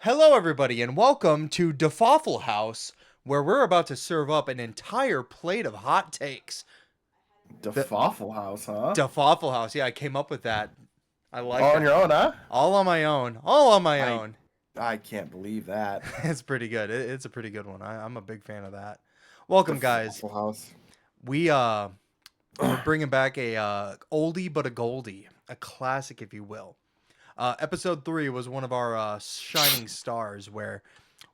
Hello, everybody, and welcome to Defaffle House, where we're about to serve up an entire plate of hot takes. The Defaffle House, huh? Defaffle House, yeah, I came up with that. I like All on that. your own, huh? All on my own. All on my I own. I can't believe that. It's pretty good. It's a pretty good one. I'm a big fan of that. Welcome, guys. Defaffle House. We we're bringing back a oldie but a goldie, a classic, if you will. Episode 3 was one of our shining stars where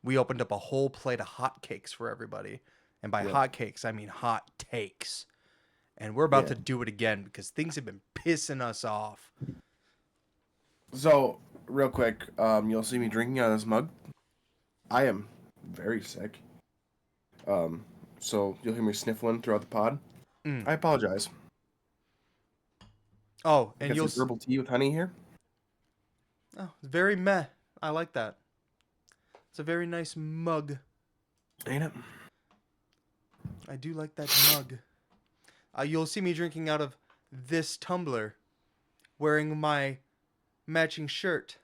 we opened up a whole plate of hotcakes for everybody. And by Yep. hotcakes, I mean hot takes. And we're about Yeah. to do it again because things have been pissing us off. So, real quick, you'll see me drinking out of this mug. I am very sick. So you'll hear me sniffling throughout the pod. Mm. I apologize. Oh, and Got you'll... some herbal tea with honey here. Oh, it's very meh. I like that. It's a very nice mug. Ain't it? I do like that mug. You'll see me drinking out of this tumbler, wearing my matching shirt.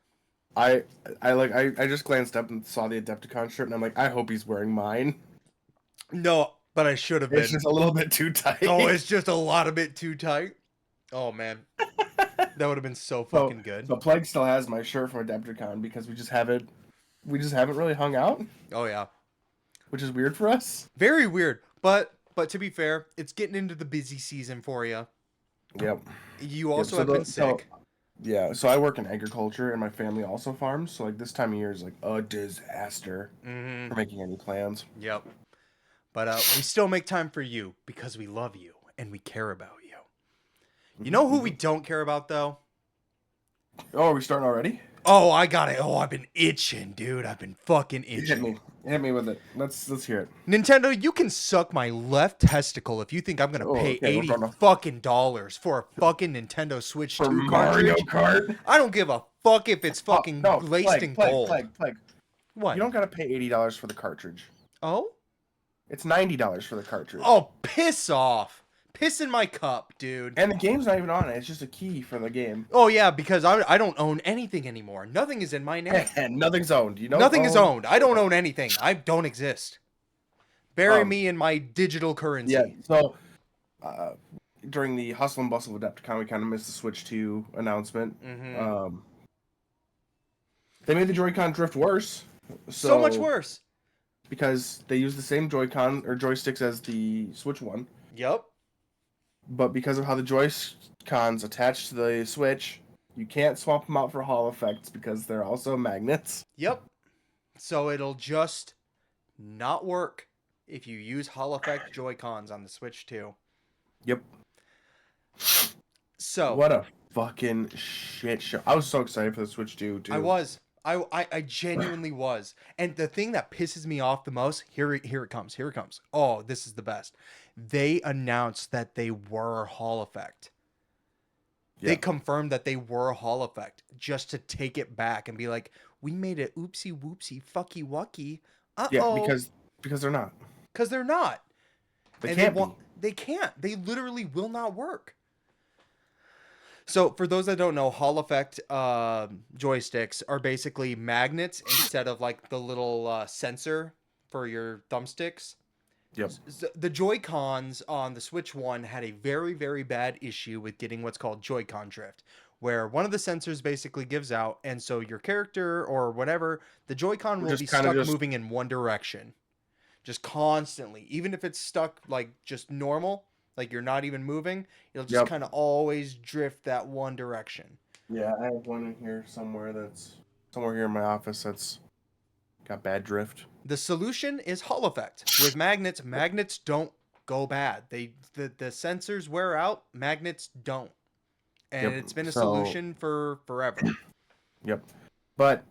I just glanced up and saw the Adepticon shirt, and I'm like, I hope he's wearing mine. No, but I should have been. It's just a little bit too tight. Oh, it's just a lot of bit too tight. Oh, man. That would have been so fucking good. So Plague still has my shirt from Adepticon because we just haven't really hung out, Oh, yeah. which is weird for us. Very weird. But to be fair, it's getting into the busy season for you. Yep. You also so have been so- sick. Yeah, so I work in agriculture and my family also farms, so like this time of year is like a disaster Mm-hmm. for making any plans. Yep. But we still make time for you because we love you and we care about you. You know who we don't care about, though? Oh, are we starting already? Oh, I got it. Oh, I've been itching, dude. I've been fucking Hit itching. me. Hit me with it. Let's hear it. Nintendo, you can suck my left testicle if you think I'm gonna Oh, pay okay, we're 80 gonna- fucking dollars for a fucking Nintendo Switch For 2 Mario cartridge. Kart? I don't give a fuck if it's fucking no, laced in gold. Plague. What? You don't gotta pay $80 for the cartridge. Oh? It's $90 for the cartridge. Oh, piss off. Piss in my cup, dude. And the game's not even on it. It's just a key for the game. Oh, yeah, because I don't own anything anymore. Nothing is in my name. And nothing's owned. You know. Nothing is owned. I don't own anything. I don't exist. Bury Um, me in my digital currency. Yeah. So, during the hustle and bustle of Adepticon, we kind of missed the Switch 2 announcement. Mhm. They made the Joy-Con drift worse. So much worse. Because they use the same Joy-Con or joysticks as the Switch 1. Yep. But because of how the Joy-Cons attach to the Switch, you can't swap them out for Hall effects because they're also magnets. Yep. So it'll just not work if you use Hall Effect Joy-Cons on the Switch 2. Yep. So What a fucking shit show. I was so excited for the Switch 2, too. I was. I genuinely was. And the thing that pisses me off the most, here it comes. Here it comes. Oh, this is the best. They announced that they were Hall Effect. They Yeah. confirmed that they were Hall Effect just to take it back and be like, we made it oopsie whoopsie fucky wucky. Uh-oh. Yeah, because they're not. Because they're not. They And can't be. They can't. They literally will not work. So for those that don't know, Hall Effect joysticks are basically magnets instead of like the little sensor for your thumbsticks. Yep. The Joy-Cons on the Switch 1 had a very, very bad issue with getting what's called Joy-Con drift, where one of the sensors basically gives out, and so your character or whatever, the Joy-Con will Just be kinda stuck moving in one direction. Just constantly. Even if it's stuck like just normal, like you're not even moving, it'll just Yep. kind of always drift that one direction. Yeah, I have one in here somewhere here in my office that's got bad drift. The solution is Hall Effect. With magnets, magnets don't go bad. The sensors wear out, magnets don't. And Yep, it's been a so- solution for forever. Yep. But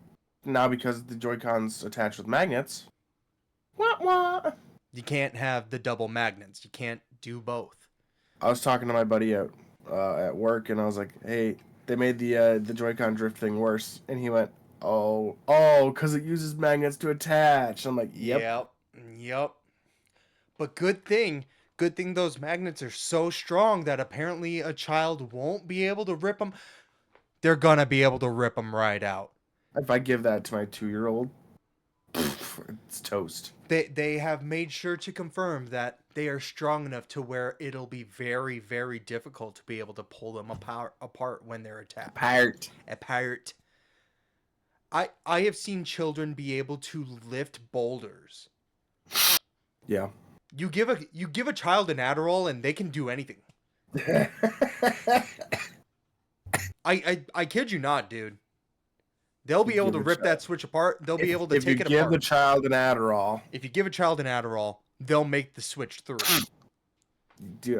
now because the Joy-Cons attach with magnets, wah. You can't have the double magnets. You can't do both. I was talking to my buddy at work, and I was like, "Hey, they made the Joy-Con drift thing worse," and he went, "Oh, because it uses magnets to attach." I'm like, "Yep." Yep. But good thing those magnets are so strong that apparently a child won't be able to rip them. They're gonna be able to rip them right out. If I give that to my 2-year-old, it's toast. They have made sure to confirm that they are strong enough to where it'll be very, very difficult to be able to pull them apart when they're attacked. Apart. I have seen children be able to lift boulders. Yeah. You give a child an Adderall and they can do anything. I kid you not, dude. They'll be able to rip that Switch apart. They'll be able to take it apart. If you give the child an Adderall. If you give a child an Adderall, they'll make the switch through. Dude,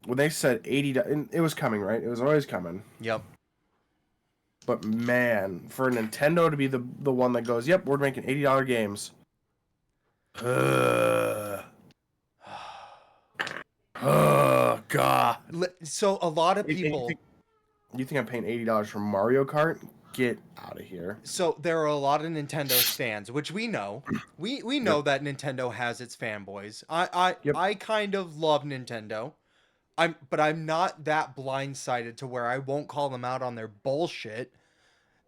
when they said $80, it was coming, right? It was always coming. Yep. But man, for Nintendo to be the one that goes, yep, we're making $80 games. Oh god. So a lot of people. You think I'm paying $80 for Mario Kart? Get out of here. So there are a lot of Nintendo fans, which we know. We know that Nintendo has its fanboys. I kind of love Nintendo. But I'm not that blindsided to where I won't call them out on their bullshit.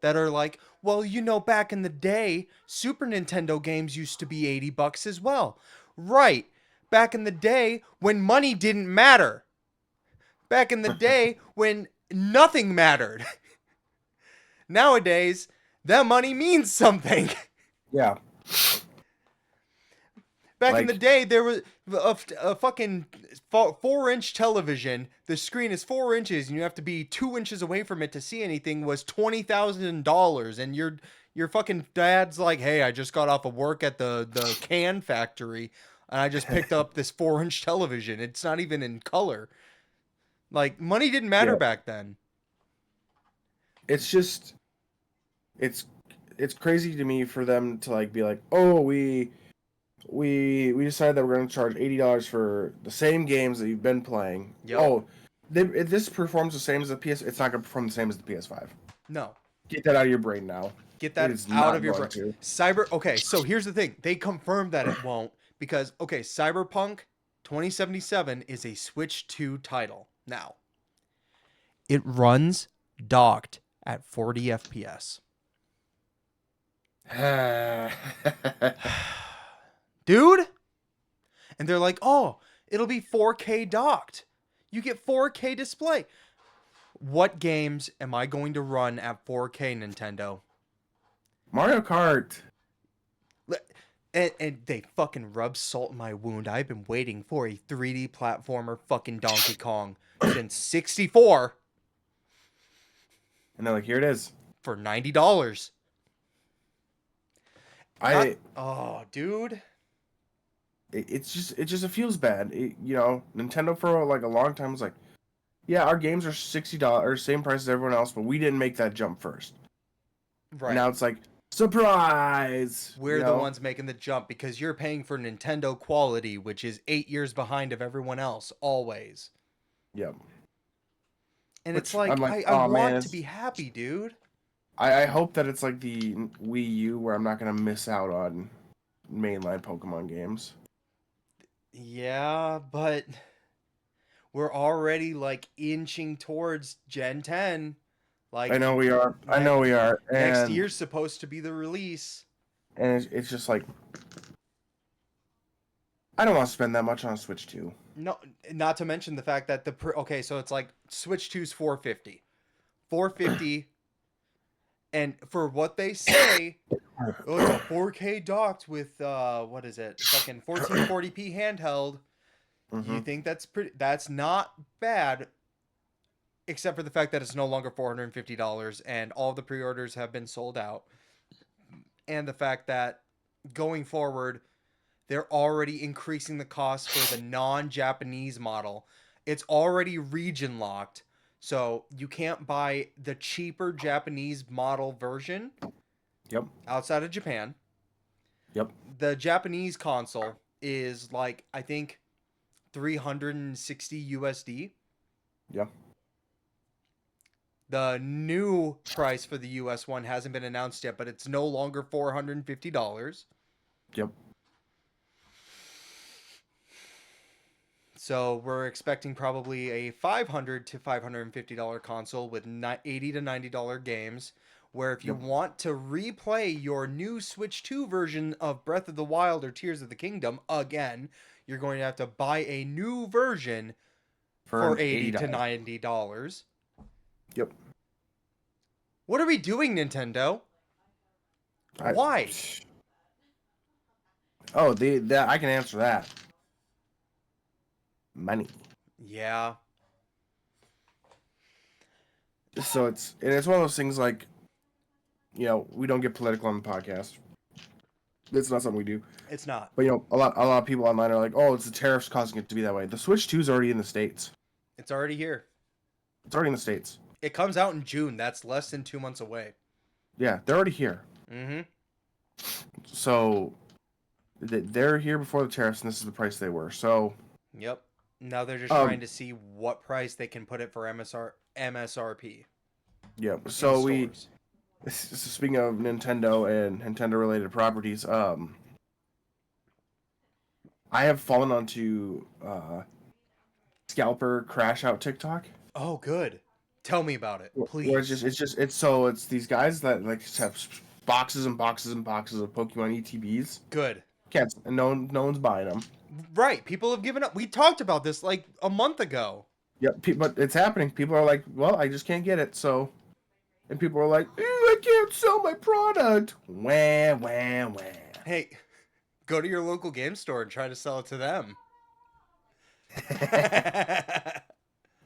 That are like, well, back in the day, Super Nintendo games used to be $80 as well. Right. Back in the day when money didn't matter. Back in the day when nothing mattered. Nowadays, that money means something. Yeah. Back in the day, there was a fucking 4-inch television. The screen is 4 inches, and you have to be 2 inches away from it to see anything. Was $20,000, and your fucking dad's like, "Hey, I just got off of work at the can factory, and I just picked up this 4-inch television. It's not even in color. Like, money didn't matter back then." It's just, it's crazy to me for them to like be like, oh, we decided that we're going to charge $80 for the same games that you've been playing. Yep. Oh, if this performs the same as the PS, it's not going to perform the same as the PS5. No. Get that out of your brain now. Get that out of your brain. Okay, so here's the thing. They confirmed that it won't because, okay, Cyberpunk 2077 is a Switch 2 title. Now, it runs docked at 40 FPS. Dude. And they're like, oh, it'll be 4K docked. You get 4K display. What games am I going to run at 4K, Nintendo? Mario Kart. And they fucking rub salt in my wound. I've been waiting for a 3D platformer fucking Donkey Kong since 64. And they're like, here it is. For $90. Oh, dude. It just feels bad. Nintendo for like a long time was like, yeah, our games are $60, same price as everyone else, but we didn't make that jump first. Right. And now it's like, surprise! We're the ones making the jump because you're paying for Nintendo quality, which is 8 years behind of everyone else, always. Yep. And it's like, I want to be happy, dude. I hope that it's like the Wii U where I'm not going to miss out on mainline Pokemon games. Yeah, but we're already like inching towards Gen 10. Like, I know we are. And next year's supposed to be the release. And it's just like, I don't want to spend that much on Switch 2. No, not to mention the fact that okay, so it's like Switch 2's $450. $450. And for what they say, it's a 4K docked with what is it? Fucking 1440p handheld. Mm-hmm. You think that's not bad, except for the fact that it's no longer $450 and all the pre-orders have been sold out. And the fact that going forward, they're already increasing the cost for the non-Japanese model. It's already region locked. So you can't buy the cheaper Japanese model version. Yep. Outside of Japan. Yep. The Japanese console is like, I think, $360 USD. Yep. The new price for the US one hasn't been announced yet, but it's no longer $450. Yep. So we're expecting probably a $500 to $550 console with $80 to $90 games, where if you Yep. want to replay your new Switch 2 version of Breath of the Wild or Tears of the Kingdom again, you're going to have to buy a new version for For $80 to $80. $90. Yep. What are we doing, Nintendo? I, Why? oh, that I can answer that. Money. Yeah. So it's one of those things like, we don't get political on the podcast. It's not something we do. It's not. But a lot of people online are like, oh, it's the tariffs causing it to be that way. The Switch 2 is already in the States. It's already here. It's already in the States. It comes out in June. That's less than 2 months away. Yeah, they're already here. Mm-hmm. So they're here before the tariffs, and this is the price they were. So Yep. Now they're just trying to see what price they can put it for MSRP. yeah. in So stores. speaking of Nintendo and Nintendo related properties, I have fallen onto scalper crash out TikTok. Oh, good. Tell me about it, please. Where it's these guys that like just have boxes and boxes and boxes of Pokemon ETBs. Good. Can't no one's buying them. Right. People have given up. We talked about this like a month ago. Yep, but it's happening. People are like, well, I just can't get it. So, and people are like, I can't sell my product. Wah wah wah. Hey, go to your local game store and try to sell it to them.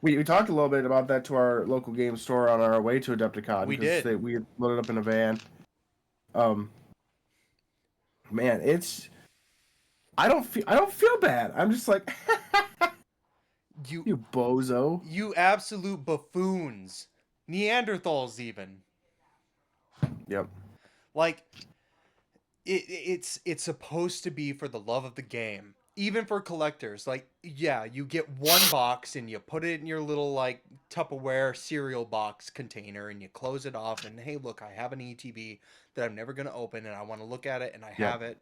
We talked a little bit about that to our local game store on our way to Adepticon. We did. We had loaded up in a van. Man, I don't feel bad. I'm just like, you bozo. You absolute buffoons. Neanderthals even. Yep. Like it's supposed to be for the love of the game. Even for collectors. Like, yeah, you get one box and you put it in your little like Tupperware cereal box container and you close it off and hey, look, I have an ETB that I'm never going to open and I want to look at it and I have it.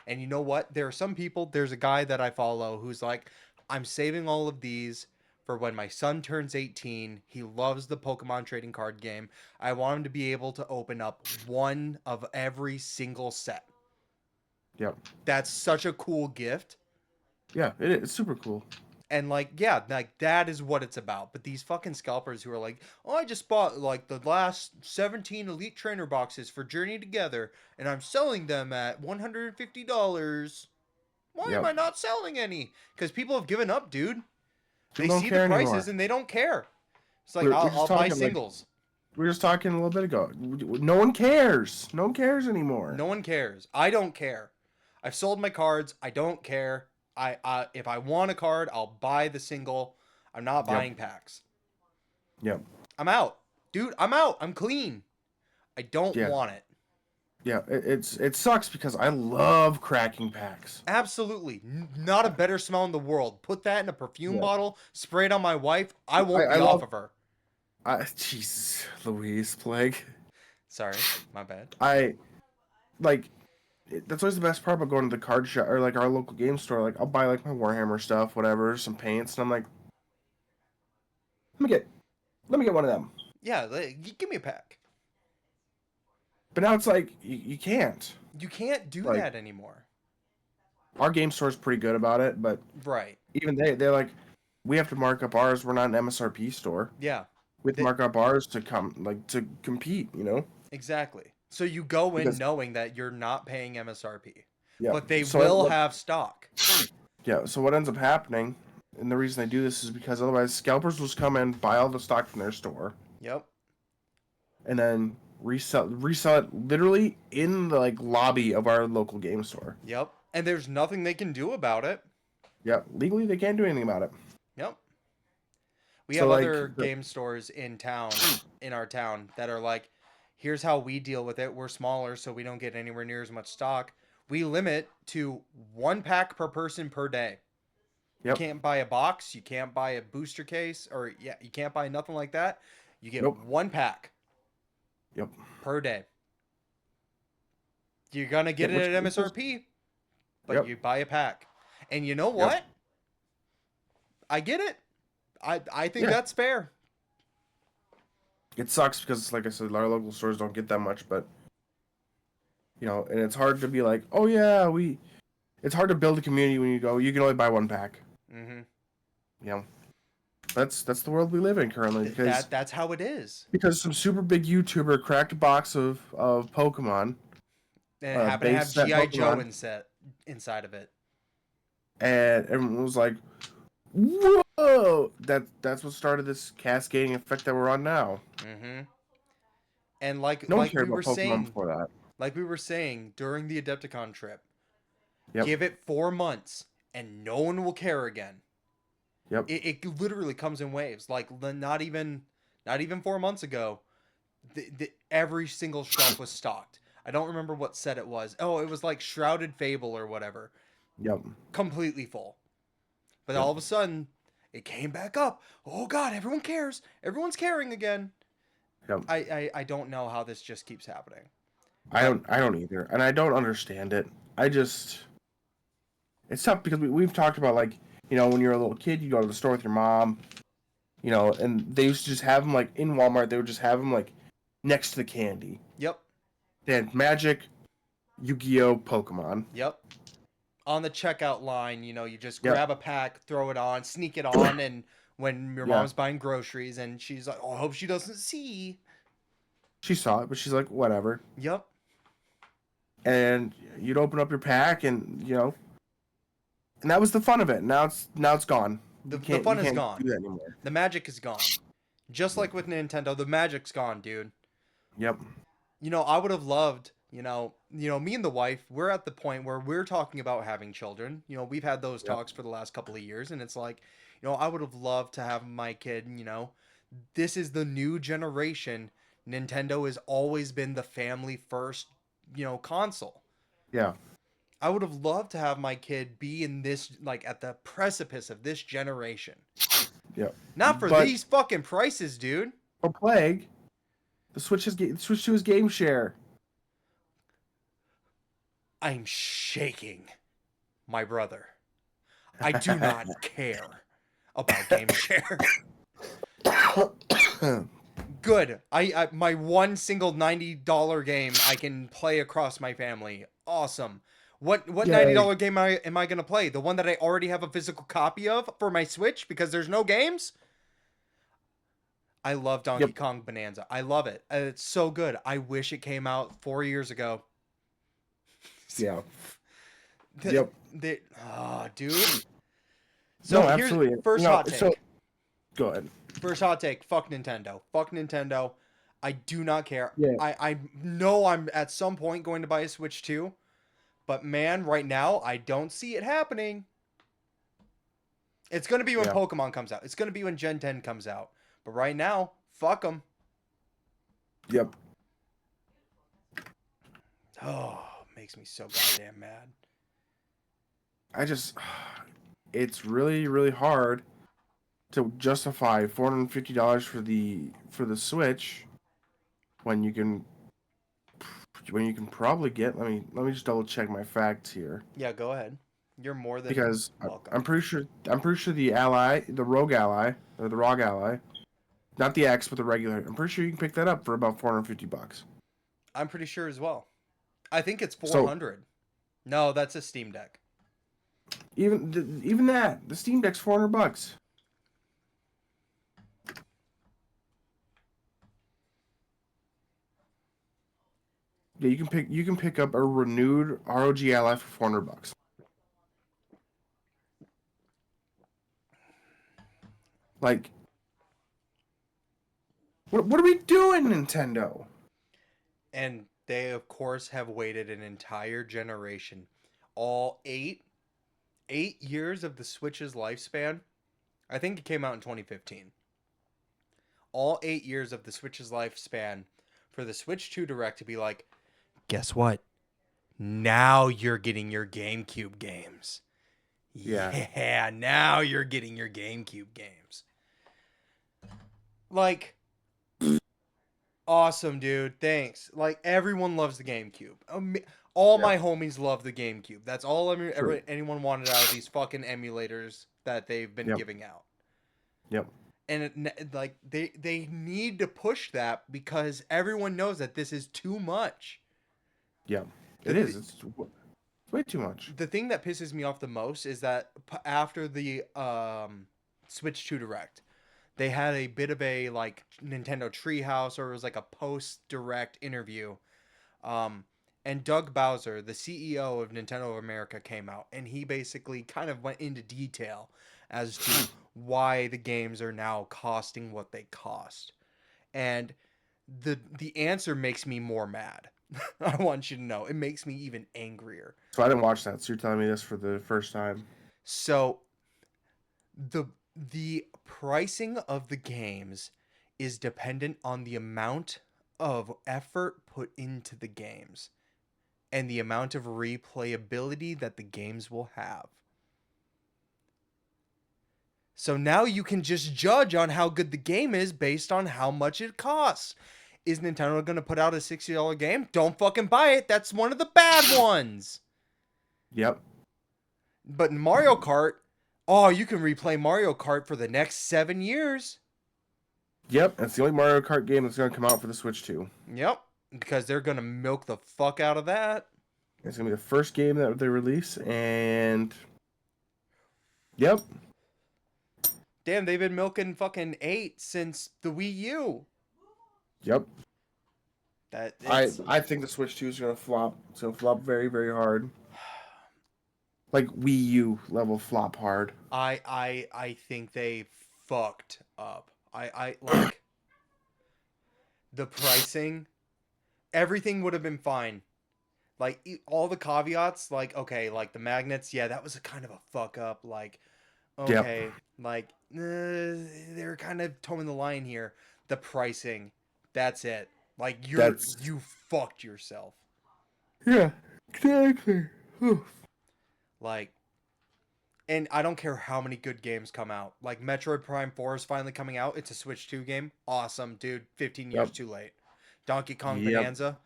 And you know what? There are some people, there's a guy that I follow who's like, I'm saving all of these for when my son turns 18. He loves the Pokemon trading card game. I want him to be able to open up one of every single set. Yep. That's such a cool gift. Yeah, it's super cool. And like, yeah, like that is what it's about. But these fucking scalpers who are like, oh, I just bought like the last 17 Elite Trainer boxes for Journey Together, and I'm selling them at $150. Why am I not selling any? Because people have given up, dude. They see the prices anymore. And they don't care. It's like, I'll buy singles. We were just talking a little bit ago. No one cares. No one cares anymore. No one cares. I don't care. I've sold my cards. I don't care. If I want a card, I'll buy the single. I'm not buying packs. Yep. I'm out. Dude, I'm out. I'm clean. I don't want it. Yeah, it sucks because I love cracking packs. Absolutely. Not a better smell in the world. Put that in a perfume bottle, spray it on my wife. I won't be off of her. Jesus, Louise, plague. Sorry, my bad. That's always the best part about going to the card shop or like our local game store. Like I'll buy like my Warhammer stuff, whatever, some paints, and I'm like, let me get one of them. Yeah, give me a pack. But now it's like you can't. You can't do that anymore. Our game store is pretty good about it, but even they're like, we have to mark up ours. We're not an MSRP store. Yeah, we have to mark up ours to compete. You know. Exactly. So you go in knowing that you're not paying MSRP, but they will have stock. Yeah. So what ends up happening, and the reason they do this is because otherwise scalpers will come in, buy all the stock from their store. Yep. And then resell it literally in the like lobby of our local game store. Yep. And there's nothing they can do about it. Yeah. Legally, they can't do anything about it. Yep. We have other game stores in our town that are like, here's how we deal with it. We're smaller, so we don't get anywhere near as much stock. We limit to 1 pack per person per day. Yep. You can't buy a box. You can't buy a booster case. You can't buy nothing like that. You get 1 pack. Yep. Per day. You're going to get it at MSRP, but you buy a pack. And you know what? I get it. I think that's fair. It sucks because, like I said, our local stores don't get that much, but and it's hard to be like, oh yeah, we. It's hard to build a community when you go. You can only buy one pack. Mm-hmm. You know, that's the world we live in currently That's how it is. because some super big YouTuber cracked a box of Pokemon, And it happened to base have set GI Joe Pokemon, inside of it. and everyone was like, "Whoa!" That's what started this cascading effect that we're on now. Mm-hmm. And like No one like cared we about were Pokemon saying, before that. during the Adepticon trip, Yep. give it 4 months and no one will care again. Yep. It literally comes in waves. Like not even 4 months ago, every single shelf was stocked. I don't remember what set it was. Oh, it was like Shrouded Fable or whatever. Yep. Completely full. But Yep. all of a sudden, it came back up. Oh God, everyone cares. Everyone's caring again. Yep. I don't know how this just keeps happening. I But don't either, and I don't understand it. I just it's tough because we've talked about, like, when you're a little kid, you go to the store with your mom, and they used to just have them like in Walmart. They would just have them like next to the candy. yep, They had Magic, Yu-Gi-Oh, Pokemon. yep. On the checkout line, you just Yep. grab a pack, throw it on, sneak it on, and when your Yeah. mom's buying groceries and she's like, "Oh, I hope she doesn't see." She saw it, but she's like, whatever. Yep. And you'd open up your pack, and and that was the fun of it. Now it's gone. The You fun is can't gone. do that anymore. The magic is gone. Just like with Nintendo, the magic's gone, dude. Yep. I would have loved, me and the wife, we're at the point where we're talking about having children. We've had those Yep. talks for the last couple of years, and it's like, I would have loved to have my kid, this is the new generation. Nintendo has always been the family first, console. Yeah. I would have loved to have my kid be in this, like, at the precipice of this generation. Yep. Not for But these fucking prices, dude. a Plague, the Switch switched to his game share. I'm shaking, my brother. I do not care about game share. Good. I my one single $90 game I can play across my family. Awesome. What Yay. $90 game am I gonna play? The one that I already have a physical copy of for my Switch because there's no games? I love Donkey Yep. Kong Bonanza. I love it. It's so good. I wish it came out 4 years ago. Yeah. The- Yep. Dude. So No, here's absolutely. first hot take. So go ahead. First hot take. Fuck Nintendo. Fuck Nintendo. I do not care. Yeah. I know I'm at some point going to buy a Switch 2, but man, right now I don't see it happening. It's going to be when Yeah. Pokemon comes out. It's going to be when Gen 10 comes out. But right now, fuck them. Yep. Oh, makes me so goddamn mad. It's really, really hard to justify $450 for the Switch when you can probably get. Let me just double check my facts here, Yeah, go ahead. You're more than because welcome. I'm pretty sure the Rogue Ally, or the ROG Ally, not the X but the regular. I'm pretty sure you can pick that up for about $450. I'm pretty sure as well. I think it's So 400. No, that's a Steam Deck. even that, the Steam Deck's $400. Yeah, you can pick up a renewed ROG Ally for $400. Like, what are we doing, Nintendo? And they, of course, have waited an entire generation. All eight years of the Switch's lifespan. I think it came out in 2015. All 8 years of the Switch's lifespan for the Switch 2 Direct to be like, guess what? Now you're getting your GameCube games. Yeah, now you're getting your GameCube games. Like, awesome, dude. Thanks. Like, everyone loves the GameCube. All my homies love the GameCube. That's all anyone wanted out of these fucking emulators that they've been Yep. giving out. Yep. And like they need to push that because everyone knows that this is too much. Yeah, The it is. th- It's way too much. the thing that pisses me off the most is that after the Switch 2 Direct, they had a bit of a like Nintendo Treehouse, or it was like a post direct interview. Um, and Doug Bowser, the CEO of Nintendo America, came out and he basically kind of went into detail as to why the games are now costing what they cost. And the answer makes me more mad. I want you to know, it makes me even angrier. So I didn't watch that. So you're telling me this for the first time? So the the pricing of the games is dependent on the amount of effort put into the games and the amount of replayability that the games will have. So now you can just judge on how good the game is based on how much it costs. Is Nintendo going to put out a $60 game? Don't fucking buy it. That's one of the bad ones. Yep. But in Mario Kart, oh, you can replay Mario Kart for the next 7 years. Yep. That's the only Mario Kart game that's gonna come out for the Switch 2. Yep, because they're going to milk the fuck out of that. It's gonna be the first game that they release, and yep, Damn, they've been milking fucking 8 since the Wii U. yep. That I it's I think the Switch 2 is gonna flop. It's gonna flop very very hard. Like Wii U level flop hard. I think they fucked up. I like the pricing. Everything would have been fine. Like all the caveats, like okay, like the magnets, yeah, that was a kind of a fuck up. Like Yep. okay, like they're kind of towing the line here. The pricing, that's it. Like That's you fucked yourself. yeah. Exactly. Whew. Like, and I don't care how many good games come out. Like Metroid Prime 4 is finally coming out. It's a Switch 2 game. Awesome, dude. 15 years Yep. too late. Donkey Kong Yep. Bonanza.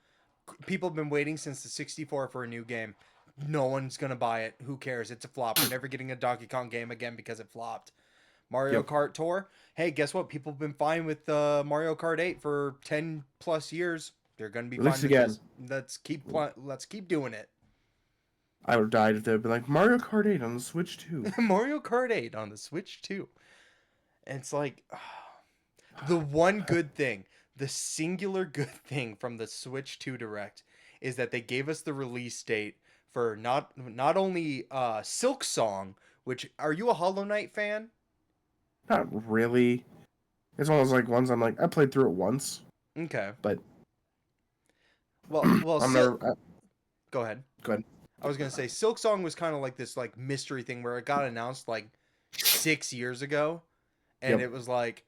People have been waiting since the 64 for a new game. No one's going to buy it. Who cares? It's a flop. We're never getting a Donkey Kong game again because it flopped. Mario Yep. Kart Tour. Hey, guess what? People have been fine with Mario Kart 8 for 10 plus years. They're going to be Release fine with again. this. Let's keep doing it. I would have died if they'd been like Mario Kart 8 on the Switch 2. Mario Kart 8 on the Switch too. And it's like the one good thing, the singular good thing from the Switch 2 Direct is that they gave us the release date for not only Silk Song, which are you a Hollow Knight fan? Not really. It's one of those like ones I'm like I played through it once, Okay. but Well, I'm never. go ahead. Go ahead. I was gonna say Silk Song was kind of like this like mystery thing where it got announced like 6 years ago, and Yep. it was like,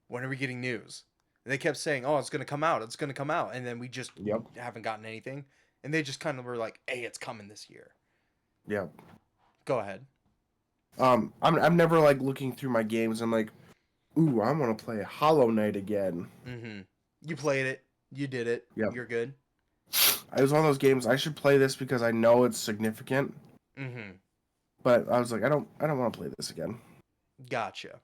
when are we getting news? And they kept saying, "Oh, it's gonna come out, it's gonna come out," and then we just Yep. haven't gotten anything. And they just kind of were like, "Hey, it's coming this year." Yep. Go ahead. I'm never like looking through my games. I'm like, ooh, I want to play Hollow Knight again. Mm-hmm. You played it. You did it. Yep. You're good. It was one of those games. I should play this because I know it's significant. Mm-hmm. But I was like, I don't want to play this again. Gotcha.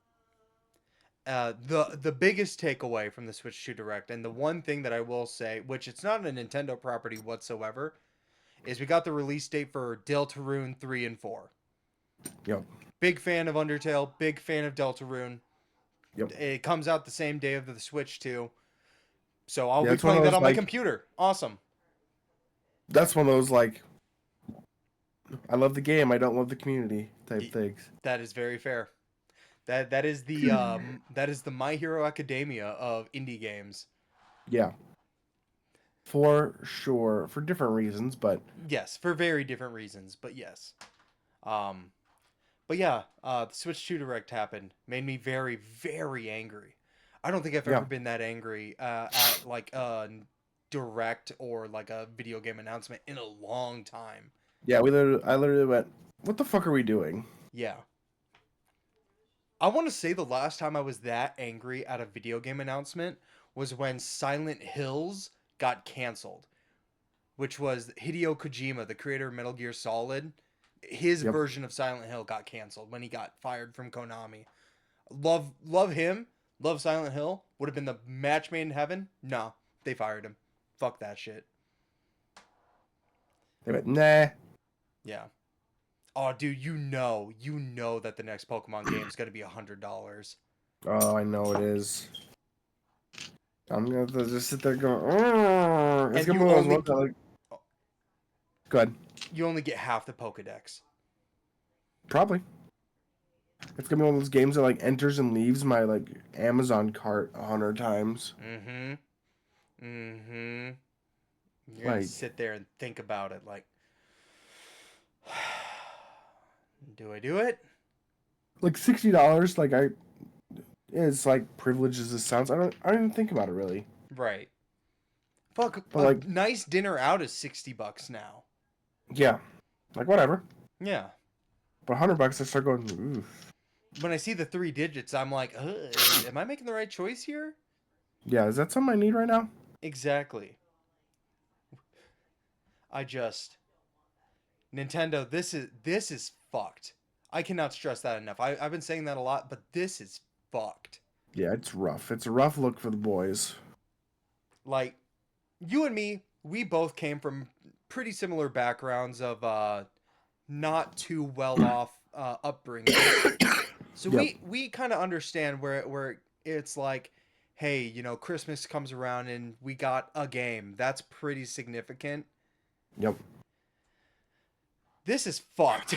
The biggest takeaway from the Switch 2 Direct, and the one thing that I will say, which it's not a Nintendo property whatsoever, is we got the release date for Deltarune 3 and 4. Yep. Big fan of Undertale, big fan of Deltarune. Yep. It comes out the same day of the Switch 2. So I'll Yeah, be it's one of playing that those, on my like- computer. Awesome. That's one of those like, I love the game, I don't love the community type Ye- things. That is very fair. That is the My Hero Academia of indie games. Yeah. For sure, for different reasons, but Yes, for very different reasons, but yes. Um but yeah, the Switch 2 Direct happened. Made me very, very angry. I don't think I've Yeah. ever been that angry at like a direct or like a video game announcement in a long time. yeah, I literally went, what the fuck are we doing? Yeah. I want to say the last time I was that angry at a video game announcement was when Silent Hills got canceled, which was Hideo Kojima, the creator of Metal Gear Solid. His Yep. version of Silent Hill got canceled when he got fired from Konami. Love him. Love Silent Hill. Would have been the match made in heaven. No, they fired him. Fuck that shit. They went, nah. Yeah. Oh, dude, you know that the next Pokemon game is gonna be $100. Oh, I know it is. I'm gonna have to just sit there going, oh. It's And gonna be you one of those only ones that, like, go ahead. you only get half the Pokedex. Probably. It's gonna be one of those games that like enters and leaves my like Amazon cart 100 times. Mm-hmm. Mm-hmm. You're gonna Like, sit there and think about it like, do I do it? $60. Like it's like privilege as it sounds. I don't even think about it really. Right. Fuck, But a like, nice dinner out is $60 now. yeah, like whatever. Yeah. But $100, I start going, ooh. When I see the 3 digits, I'm like, am I making the right choice here? Yeah, is that something I need right now? Exactly. I just Nintendo, this is fucked. I cannot stress that enough. I've been saying that a lot, but this is fucked. Yeah, it's rough. It's a rough look for the boys. Like, you and me, we both came from pretty similar backgrounds of not too well off upbringings. So Yep. we kind of understand where it's like, hey, Christmas comes around and we got a game. That's pretty significant. Yep. This is fucked.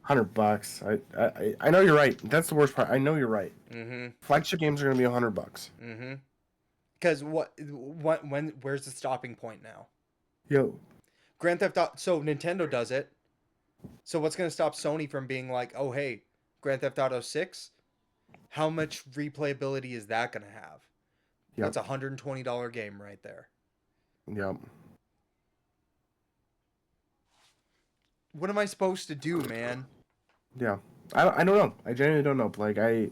$100. I know you're right. That's the worst part. I know you're right. Mm-hmm. Flagship games are gonna be $100. Mm-hmm. Because where's the stopping point now? Yo. Grand Theft Auto. So Nintendo does it. So what's gonna stop Sony from being like, oh hey, Grand Theft Auto 6? How much replayability is that gonna have? Yep. That's $120 game right there. Yep. What am I supposed to do, man? Yeah. I don't know. I genuinely don't know. Like I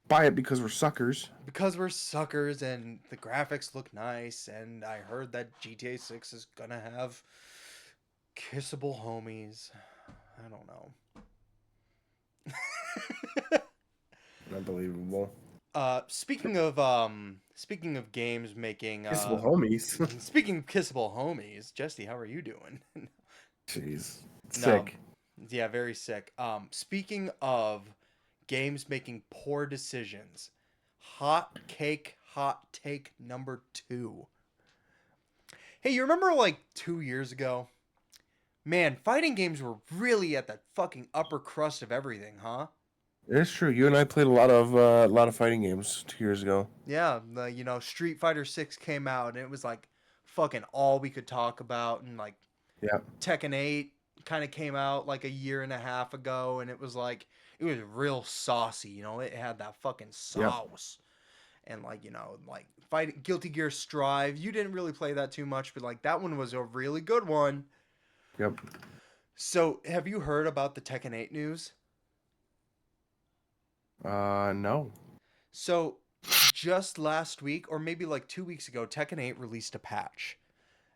buy it because we're suckers. Because we're suckers and the graphics look nice, and I heard that GTA 6 is gonna have kissable homies. I don't know. Unbelievable. Speaking of games making Kissable homies. speaking of kissable homies, Jesty, how are you doing? Jeez. No. Sick. Yeah, very sick. Speaking of games making poor decisions, hot take number 2. Hey, you remember like 2 years ago? Man, fighting games were really at the fucking upper crust of everything, huh? It's true. You and I played a lot of fighting games 2 years ago. Yeah, Street Fighter 6 came out and it was like fucking all we could talk about, and like Yeah. Tekken 8 kind of came out like a year and a half ago, and it was like it was real saucy, it had that fucking Yep. sauce. And like, like fighting Guilty Gear Strive, you didn't really play that too much, but like that one was a really good one. Yep. So, have you heard about the Tekken 8 news? No. So, just last week or maybe like 2 weeks ago, Tekken 8 released a patch.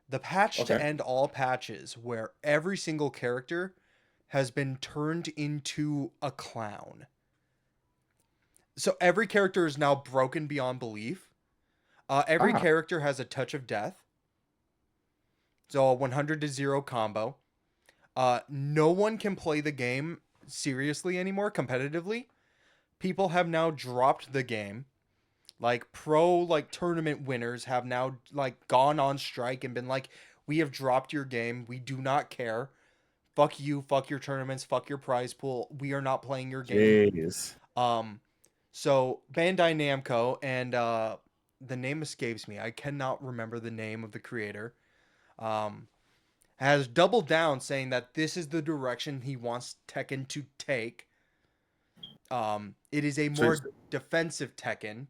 The patch to Okay. end all patches, where every single character has been turned into a clown. So every character is now broken beyond belief. Every Ah. character has a touch of death. So a 100 to 0 combo. No one can play the game seriously anymore, competitively. People have now dropped the game. Like tournament winners have now like gone on strike and been like, we have dropped your game. We do not care. Fuck you. Fuck your tournaments. Fuck your prize pool. We are not playing your game. Jeez. So Bandai Namco and the name escapes me. I cannot remember the name of the creator. Has doubled down saying that this is the direction he wants Tekken to take. It is a So more he's, defensive Tekken.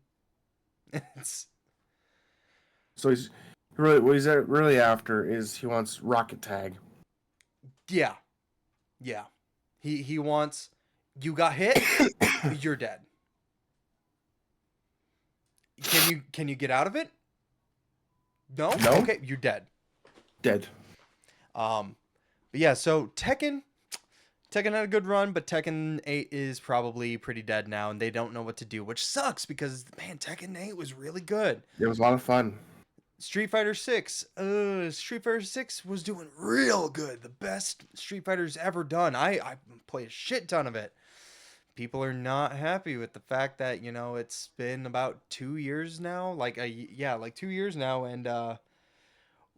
It's so he's really what he's really after is he wants Rocket Tag. yeah, yeah. He wants you got hit, you're dead. Can you get out of it? No? No? Okay, you're dead. Dead. But yeah, so Tekken Tekken had a good run, but Tekken 8 is probably pretty dead now, and they don't know what to do, which sucks because man, Tekken 8 was really good. It was a lot of fun. Street Fighter 6 was doing real good. The best Street Fighter's ever done. I played a shit ton of it. People are not happy with the fact that, it's been about 2 years now, like 2 years now, and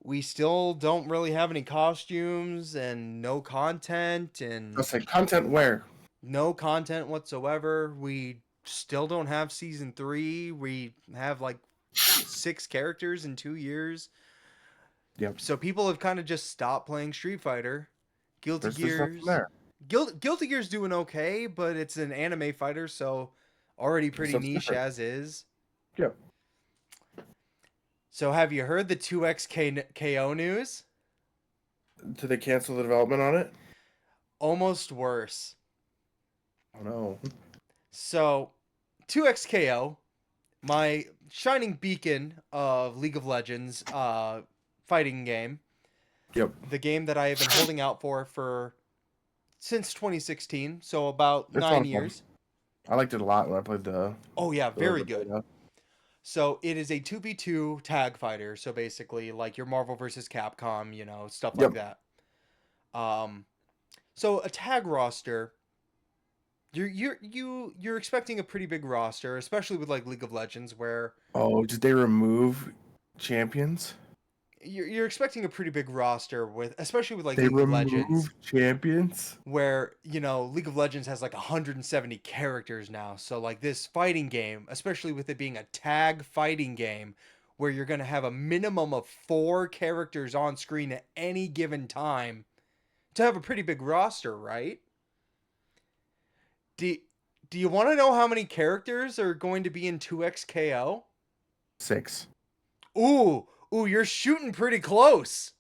we still don't really have any costumes and no content and Let's say content where? no content whatsoever. We still don't have season 3. We have like 6 characters in 2 years. Yep. So people have kind of just stopped playing Street Fighter. Guilty There's nothing Gears. there. Guilty Gear's doing okay, but it's an anime fighter, so already pretty So it's niche different. as is. Yep. So have you heard the 2XKO news? Did they cancel the development on it? Almost worse. Oh no. So 2XKO, my shining beacon of League of Legends fighting game, Yep. the game that I have been holding out for since 2016, so about It's a lot 9 of fun. years. I liked it a lot when I played the. Oh yeah, very good. beta. So it is a 2v2 tag fighter. So basically, like your Marvel versus Capcom, stuff like Yep. that. So a tag roster, you're expecting a pretty big roster, especially with like League of Legends, where Oh, did they remove champions? you're expecting a pretty big roster with, especially with like They League of Legends, removed champions? where League of Legends has like 170 characters now. So like this fighting game, especially with it being a tag fighting game, where you're gonna have a minimum of 4 characters on screen at any given time to have a pretty big roster, right? Do do you want to know how many characters are going to be in 2XKO? 6. Ooh, you're shooting pretty close.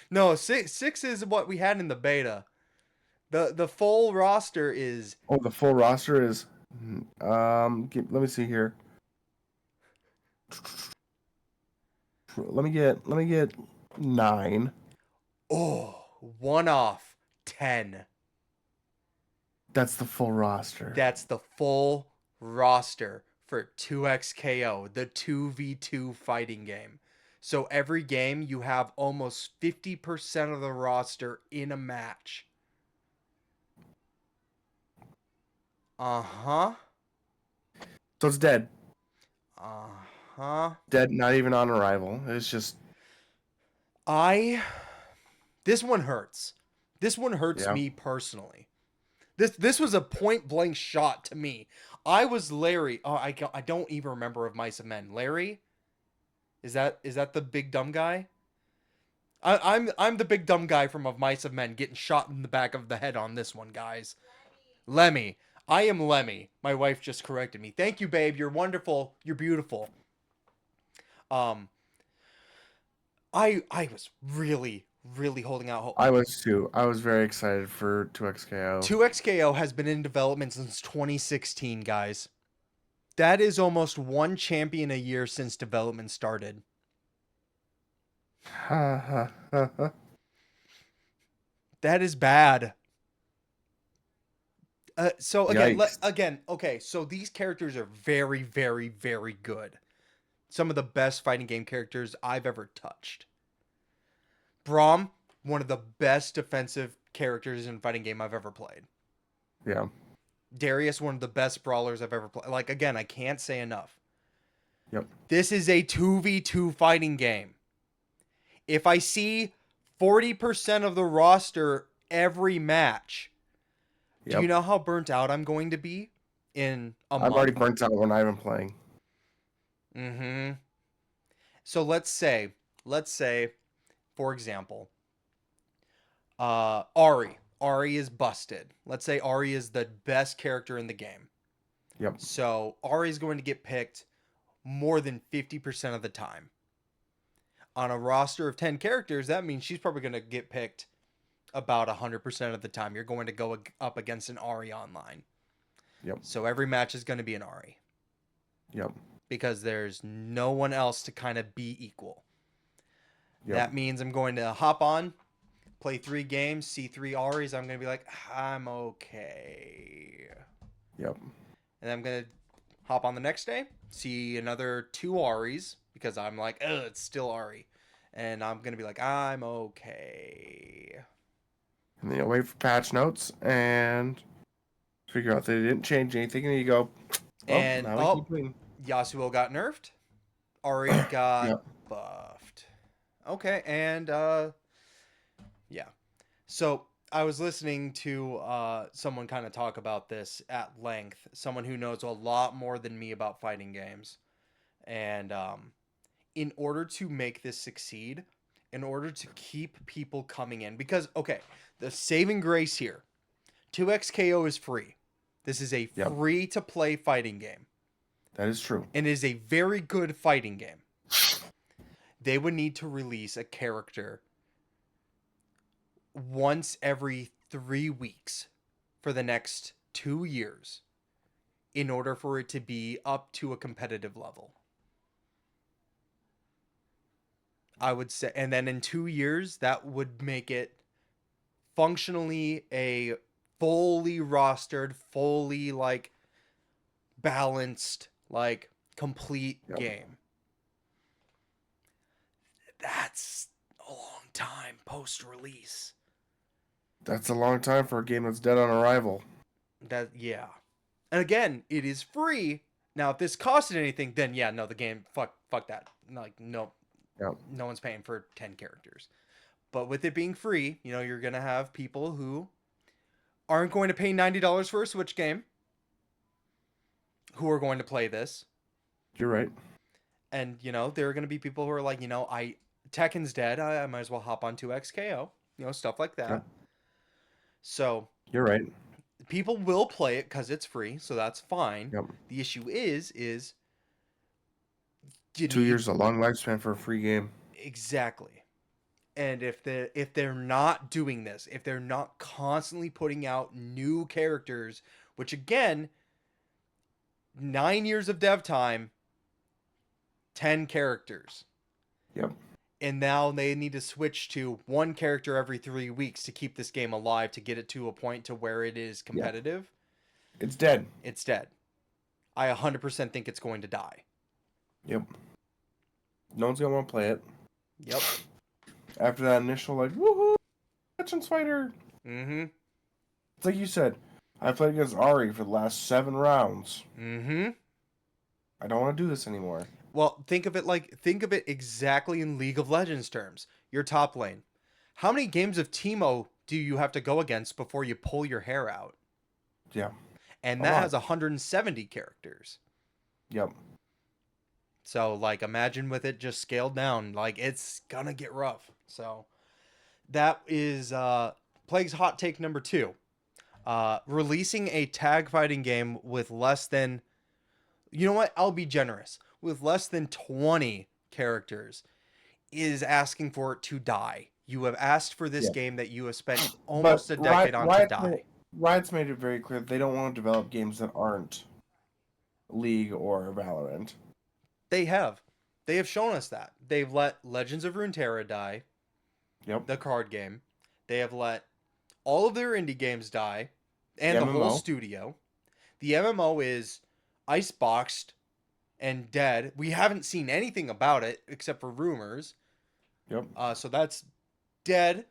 No, six is what we had in the beta. The full roster is Oh, the full roster is. Let me see here. Let me get 9. one off 10. That's the full roster. That's the full roster for 2XKO, the 2v2 fighting game. So every game you have almost 50% of the roster in a match. Uh-huh. So it's dead. Uh-huh. Dead, not even on arrival. It's just. This one hurts. This one hurts Yeah. me personally. This was a point blank shot to me. I was Larry. Oh, I don't even remember of Mice and Men. Larry? Is that the big dumb guy? I'm the big dumb guy from Of Mice and Men getting shot in the back of the head on this one, guys. Lemmy. I am Lemmy. My wife just corrected me. Thank you, babe. You're wonderful. You're beautiful. I was really holding out hope. I was too. I was very excited for 2XKO. 2XKO has been in development since 2016, guys. That is almost one champion a year since development started. Ha ha ha. That is bad. So Yikes. okay. So these characters are very, very, very good. Some of the best fighting game characters I've ever touched. Braum, one of the best defensive characters in a fighting game I've ever played. Yeah. Darius, one of the best brawlers I've ever played. Like, again, I can't say enough. Yep. This is a 2v2 fighting game. If I see 40% of the roster every match, do Yep. you know how burnt out I'm going to be in a month? I'm already burnt out when I've been playing. Mm-hmm. So let's say, for example, Ari. Ari is busted. Let's say Ari is the best character in the game. Yep. So Ari is going to get picked more than 50% of the time. On a roster of 10 characters, that means she's probably going to get picked about 100% of the time. You're going to go up against an Ari online. Yep. So every match is going to be an Ari. Yep. Because there's no one else to kind of be equal. Yep. That means I'm going to hop on, play 3 games, see 3 Aris, I'm gonna be like, I'm okay. Yep. And I'm gonna hop on the next day, see another 2 Aris because I'm like, ugh, it's still Ari, and I'm gonna be like, I'm okay. And then you wait for patch notes and figure out they didn't change anything, and you go, well, And now we keep playing. Yasuo got nerfed, Ari got Yep. buffed. Okay, and yeah. So I was listening to someone kind of talk about this at length. Someone who knows a lot more than me about fighting games, and in order to make this succeed, in order to keep people coming in, because okay, the saving grace here, 2xKO is free. This is a Yep. free to play fighting game, That is true. and it is a very good fighting game. They would need to release a character once every 3 weeks for the next 2 years in order for it to be up to a competitive level. I would say, and then in 2 years, that would make it functionally a fully rostered, fully like balanced, like complete Yep. game. That's a long time post release. That's a long time for a game that's dead on arrival. That, yeah. And again, it is free. Now, if this costed anything, then yeah, no, the game, fuck that. Like, no, Yep. no one's paying for 10 characters. But with it being free, you know, you're gonna have people who aren't going to pay $90 for a Switch game, who are going to play this. You're right. And, you know, there are going to be people who are like, you know, Tekken's dead. I might as well hop on 2xKO. You know, stuff like that. Yep. So You're right. people will play it because it's free. So that's fine. Yep. The issue is you 2 years is a long lifespan for a free game. Exactly. And if they're not doing this, if they're not constantly putting out new characters, which again, 9 years of dev time, 10 characters. Yep. And now they need to switch to 1 character every 3 weeks to keep this game alive, to get it to a point to where it is competitive. It's dead. It's dead. I 100% think it's going to die. Yep. No one's gonna want to play it. Yep. After that initial like, woohoo, Legends Fighter. Mm-hmm. It's like you said, I played against Ari for the last 7 rounds. Mm-hmm. I don't want to do this anymore. Well, think of it exactly in League of Legends terms. Your top lane. How many games of Teemo do you have to go against before you pull your hair out? Yeah. And A that lot. has 170 characters. Yep. So, like, imagine with it just scaled down. Like, it's gonna get rough. So, that is Plague's hot take number 2. Releasing a tag fighting game with less than... You know what? I'll be generous. With less than 20 characters is asking for it to die. You have asked for this game that you have spent almost a decade on to die. Riot's made it very clear that they don't want to develop games that aren't League or Valorant. They have. They have shown us that. They've let Legends of Runeterra die. Yep. The card game. They have let all of their indie games die. And the whole studio. The MMO is iceboxed and dead. We haven't seen anything about it except for rumors. Yep. So that's dead,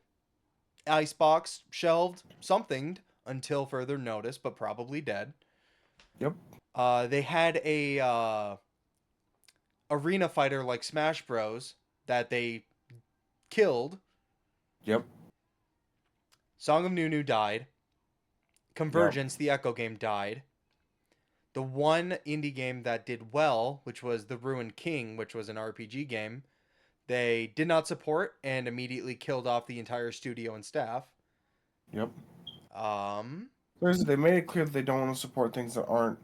icebox, shelved, something until further notice, but probably dead. Yep. They had a arena fighter like Smash Bros that they killed. Yep. Song of Nunu died. Convergence, the Echo game, died. The one indie game that did well, which was The Ruined King, which was an RPG game, they did not support and immediately killed off the entire studio and staff. Yep. They made it clear that they don't want to support things that aren't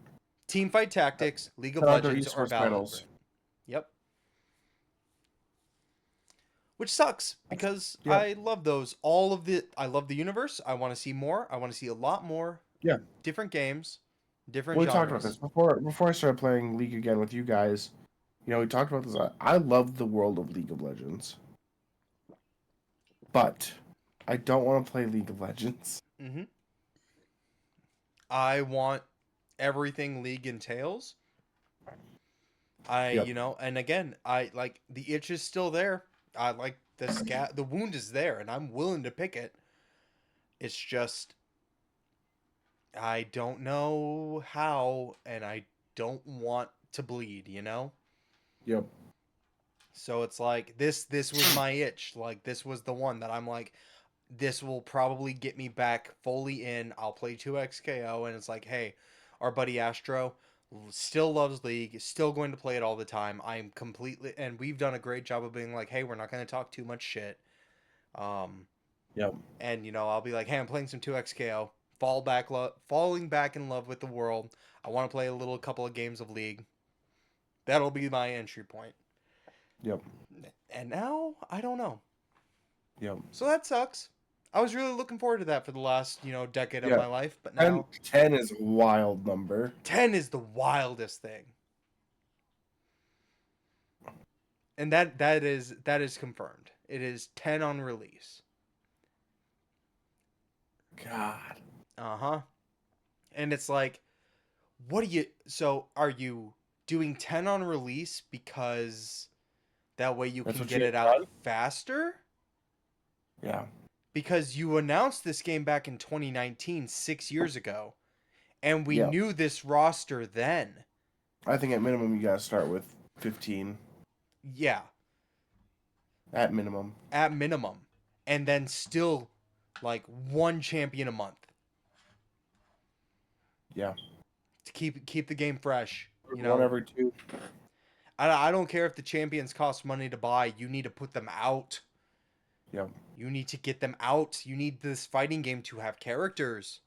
Teamfight Tactics, League of Legends, or Valorant. Yep. Which sucks because I love those. I love the universe. I want to see more. I want to see a lot more. Yeah. Different games, different We genres. talked about this before I started playing League again with you guys. You know, we talked about this. I love the world of League of Legends. But I don't want to play League of Legends. Mm-hmm. I want everything League entails. Yep. And again, I like the itch is still there. I like the wound is there, and I'm willing to pick it. It's just I don't know how, and I don't want to bleed, you know? Yep. So it's like this was my itch. Like this was the one that I'm like this will probably get me back fully in. I'll play 2XKO and it's like, "Hey, our buddy Astro still loves League, is still going to play it all the time. I'm completely and we've done a great job of being like, "Hey, we're not going to talk too much shit." Um Yep. and I'll be like, "Hey, I'm playing some 2XKO. Falling back in love with the world. I want to play a little couple of games of League. That'll be my entry point." Yep. And now I don't know. Yep. So that sucks. I was really looking forward to that for the last, decade of Yeah. my life, but 10, now 10 is a wild number. 10 is the wildest thing. And that is confirmed. It is 10 on release. God. Uh-huh. And it's like, are you doing 10 on release because that way you That's can what get you it have out done? faster? Yeah. Because you announced this game back in 2019, 6 years ago, and we Yeah. knew this roster then. I think at minimum you gotta start with 15. Yeah, At minimum. at minimum, and then still like one champion a month Yeah. to keep the game fresh. One every two. I don't care if the champions cost money to buy. You need to put them out. Yep. You need to get them out. You need this fighting game to have characters.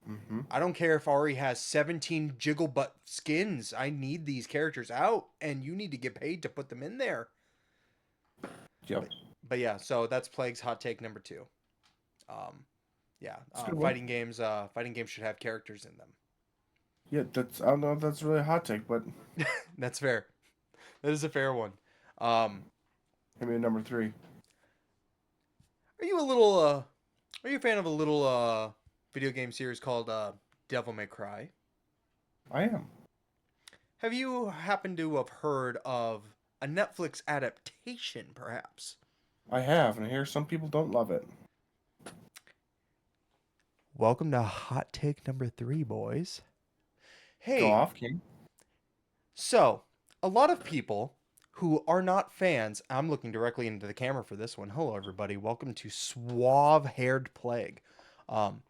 Mm-hmm. I don't care if Ari has 17 jiggle butt skins. I need these characters out, and you need to get paid to put them in there. Yep. But yeah, so that's Plague's hot take number 2. Um, yeah, It's a good one. fighting games should have characters in them. Yeah, I don't know if that's really a hot take, but That's fair. That is a fair one. Um, maybe number 3. are you a little are you a fan of a little video game series called Devil May Cry? I am. Have you happened to have heard of a Netflix adaptation, perhaps? I have, and I hear some people don't love it. Welcome to hot take number 3, boys. Go Hey, off, King. so a lot of people who are not fans, I'm looking directly into the camera for this one. Hello, everybody. Welcome to Suave Haired Plague. Um,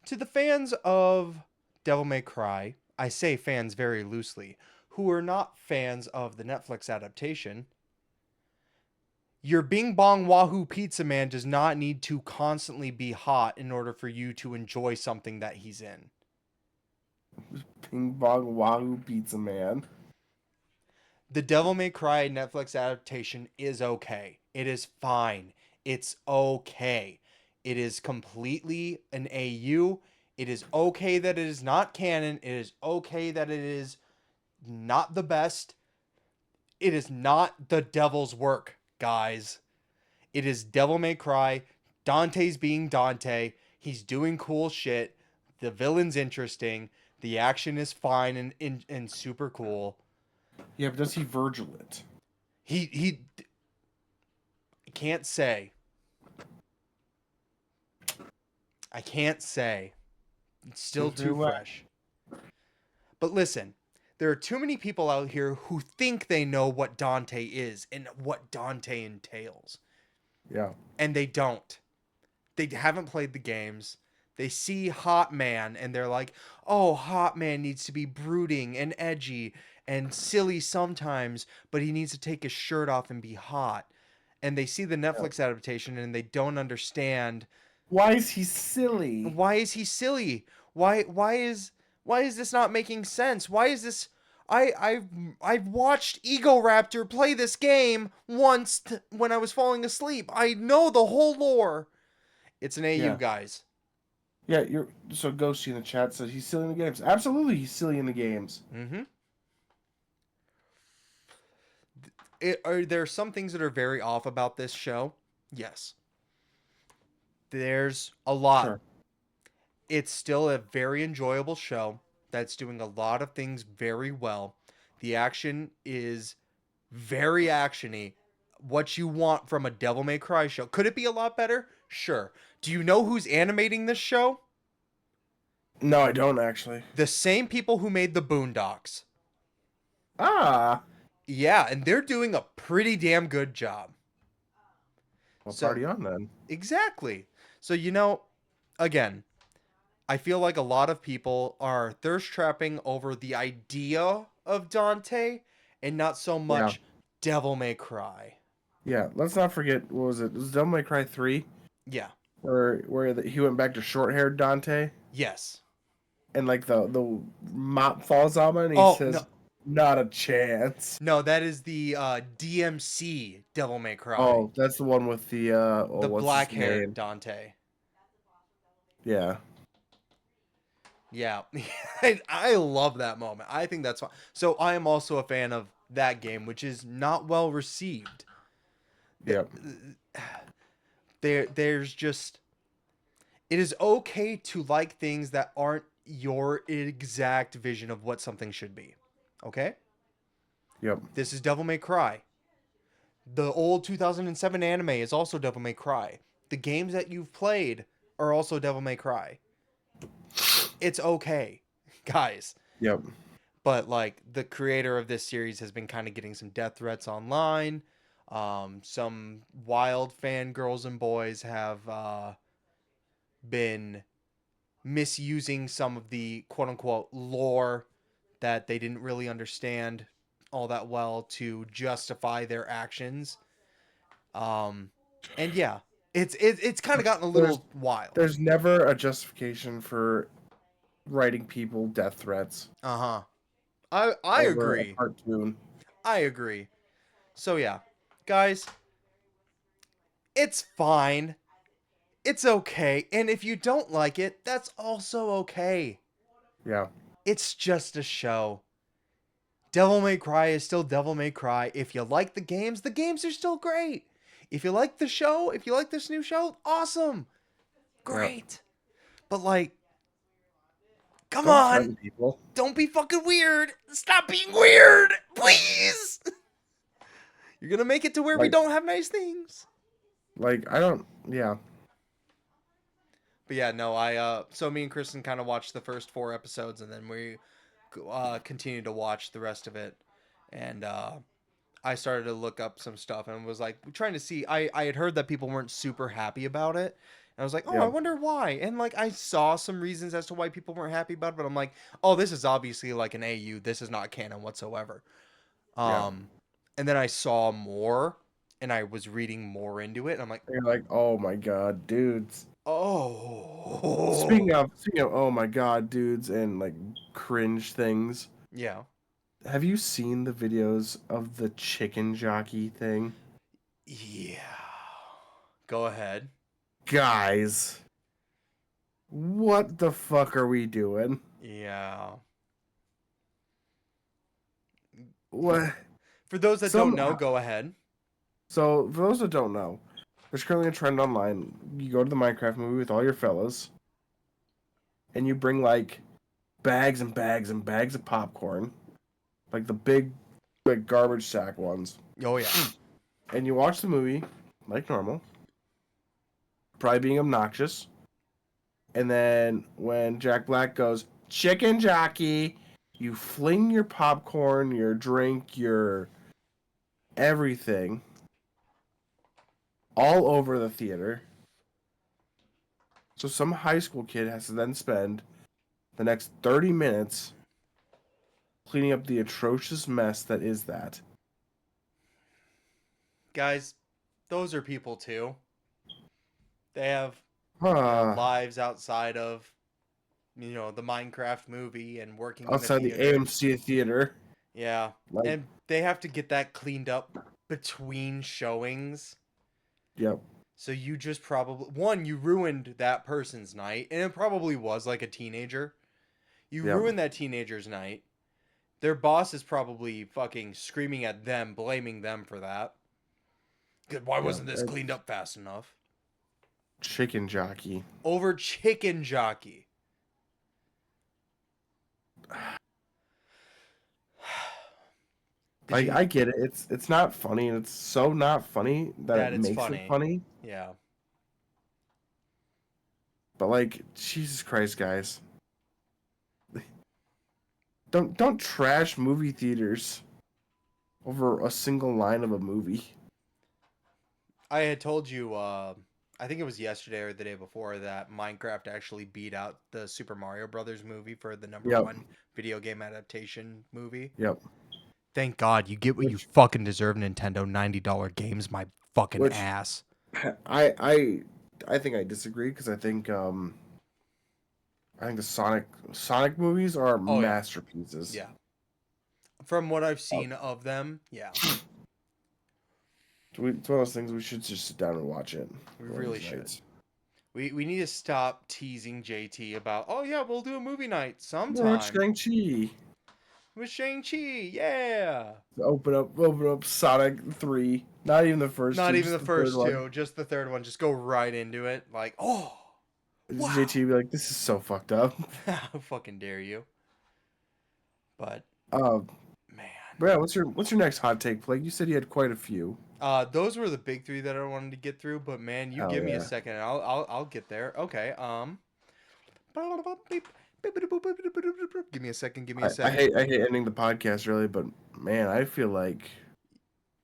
to the fans of Devil May Cry, I say fans very loosely, who are not fans of the Netflix adaptation, your Bing Bong Wahoo Pizza Man does not need to constantly be hot in order for you to enjoy something that he's in. Ping Pong Wahoo Pizza Man. The Devil May Cry Netflix adaptation is okay. It is fine. It's okay. It is completely an AU. It is okay that it is not canon. It is okay that it is not the best. It is not the devil's work, guys. It is Devil May Cry. Dante's being Dante. He's doing cool shit. The villain's interesting. The action is fine and super cool. Yeah, but does he Virgil it? He can't say. I can't say. It's still Seems very too well. fresh. But listen, there are too many people out here who think they know what Dante is and what Dante entails. Yeah. And they don't. They haven't played the games. They see Hot Man and they're like, oh, Hot Man needs to be brooding and edgy and silly sometimes, but he needs to take his shirt off and be hot. And they see the Yeah. Netflix adaptation and they don't understand Why is he silly? why is he silly? Why is this not making sense? Why is this I've watched Ego Raptor play this game once when I was falling asleep. I know the whole lore. It's an AU, Yeah. guys. Yeah, you're so Ghosty in the chat says he's silly in the games. Absolutely, he's silly in the games. Mm-hmm. Are there some things that are very off about this show? Yes. There's a lot. Sure. It's still a very enjoyable show that's doing a lot of things very well. The action is very actiony. What you want from a Devil May Cry show. Could it be a lot better? Sure. Do you know who's animating this show? No, I don't actually. The same people who made the Boondocks. Ah, Yeah, and they're doing a pretty damn good job. well, So, party on then. exactly. So, again, I feel like a lot of people are thirst trapping over the idea of Dante and not so Yeah, much Devil May Cry. yeah. Let's not forget, what was it? It was Devil May Cry 3, Yeah. where he went back to short-haired Dante, Yes. and like the mop falls on him, and he Oh, no. says, "Not a chance." No, that is the DMC Devil May Cry. Oh, that's the one with the The what's his black-haired name? Dante. Yeah, Yeah. I love that moment. I think that's fun. So I am also a fan of that game, which is not well received. Th- yep, there's just it is okay to like things that aren't your exact vision of what something should be. Okay? yep, This is Devil May Cry. The old 2007 anime is also Devil May Cry. The games that you've played are also Devil May Cry. It's okay, guys. yep. But like the creator of this series has been kind of getting some death threats online. Some wild fangirls and boys have been misusing some of the quote unquote lore that they didn't really understand all that well to justify their actions. Um, and yeah, it's kind of gotten a There's little wild. there's never a justification for writing people death threats Uh huh. I over a agree. cartoon. I agree. So yeah, guys, it's fine. It's okay. And if you don't like it, that's also okay. Yeah, It's just a show. Devil May Cry is still Devil May Cry. If you like the games are still great. If you like the show, if you like this new show, awesome. yeah. Great. But like, come Don't on. threaten people. Don't be fucking weird. Stop being weird. Please. You're going to make it to where we Like, don't have nice things. I don't. Yeah, But yeah, no, so me and Kristen kind of watched the first 4 episodes and then we continued to watch the rest of it. And I started to look up some stuff and was like trying to see. I had heard that people weren't super happy about it. And I was like, oh, I yeah, wonder why. And like I saw some reasons as to why people weren't happy about it, but I'm like, oh, this is obviously like an AU. This is not canon whatsoever. yeah. Um, and then I saw more and I was reading more into it. And I'm like, And you're like, oh my god, dudes. oh, Speaking of, oh my god, dudes, and like cringe things. yeah, Have you seen the videos of the chicken jockey thing? yeah. Go ahead. Guys, what the fuck are we doing? Yeah. What? For those that don't know, Some go ahead. So, for those that don't know, there's currently a trend online. You go to the Minecraft movie with all your fellas, and you bring like bags and bags and bags of popcorn, like the big, like garbage sack ones, Oh yeah. and you watch the movie like normal, probably being obnoxious. And then when Jack Black goes, chicken jockey, you fling your popcorn, your drink, your everything all over the theater. So some high school kid has to then spend the next 30 minutes cleaning up the atrocious mess that is that. Guys, those are people too. They have, Ah, lives outside of, the Minecraft movie and working in the outside the theaters. AMC theater. Yeah. Like, And they have to get that cleaned up between showings. yep, So you just probably, one, you ruined that person's night, and it probably was like a teenager. You yep. ruined that teenager's night. Their boss is probably fucking screaming at them, blaming them for that. Good, why Yeah, wasn't this cleaned up fast enough? Chicken Jockey. over Chicken Jockey. Did Like, you? I get it. It's not funny, and it's so not funny that it That it's makes it funny. funny. Yeah. But like, Jesus Christ, guys. Don't trash movie theaters over a single line of a movie. I had told you, I think it was yesterday or the day before, that Minecraft actually beat out the Super Mario Brothers movie for the number Yep. one video game adaptation movie. Yep. Thank God you get what you Which fucking deserve, Nintendo. $90 games, my fucking which ass. I think I disagree because I think the Sonic movies are Oh yeah, masterpieces. yeah. From what I've Uh, seen of them, yeah, it's one of those things we should just sit down and watch it we one of really these should. nights. We need to stop teasing JT about, oh yeah, we'll do a movie night Watch sometime Shang-Chi. with Shang-Chi. Yeah. Open up Sonic 3. Not even the first Not two, even just the the third first one. two, just the third one. Just go right into it. Like, oh, wow. JT be like, this is so fucked up. How fucking dare you? But Um, man, but yeah, what's your next hot take, Blake? You said you had quite a few. those were the big three that I wanted to get through. But man, you Oh give me a yeah. second, and I'll get there. Okay. Give me a second. Give me a second. I hate ending the podcast really, but man, I feel like